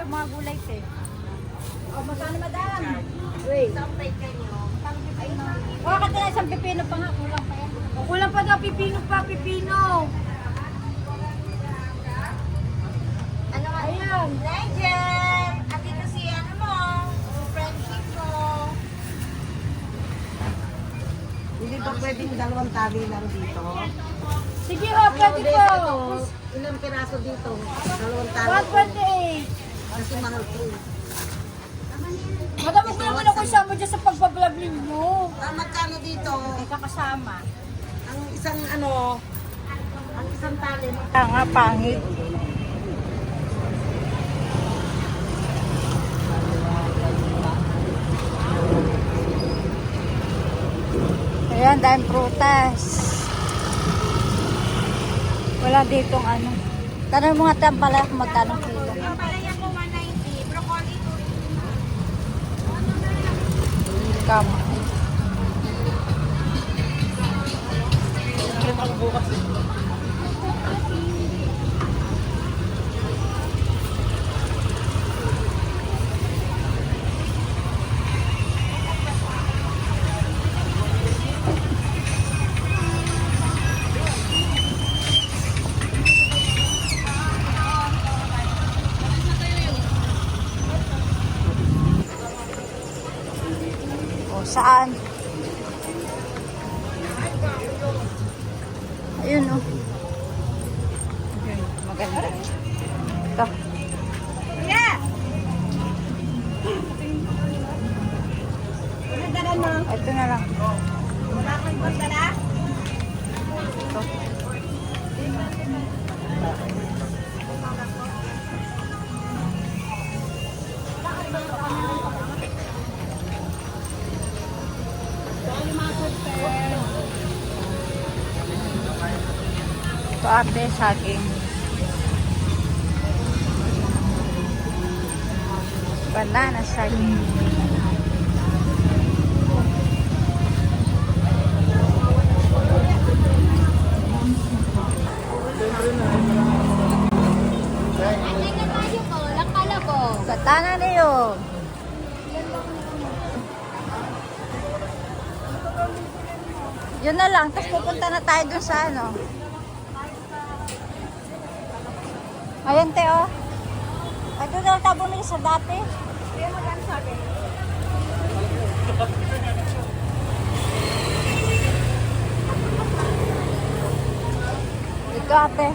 mga gulay te. O, magkano madam? Wait. Bakit na isang pipino pa nga, kulang pa yan. Kulang pa daw, pipino pa, pipino. Ano nga? Ayan. Legend! At dito si ano mo, friendship mo. Hindi ba pwedeng dalawang tabi lang dito? Sige ho, pwede po. Ilang piraso dito? Dalawang tabi. 128. Kasi mahal po. Madam, huwag mo naman ako isama dyan sa pagbablog ninyo. Magkano dito? May kakasama. Ang isang ang isang tali. Nga, pangit. Ayan, dahil prutas. Wala ditong ano. Tanong mo nga tayo pala kung magkano kilo. Yung palaya ko 190, broccoli Kama. O, saan? Ayun, oh. Ayun, maganda. Ito. Yeah! Ito na lang. Wala kang basta na? Ito. Ito ate, saging. Banana saging. Katana niyo. Yun na lang, tapos pupunta na tayo dun sa ano. Ayan te, oh. Ay, doon na tabo nila sa dati. Kaya magkano sa akin? Ito ate.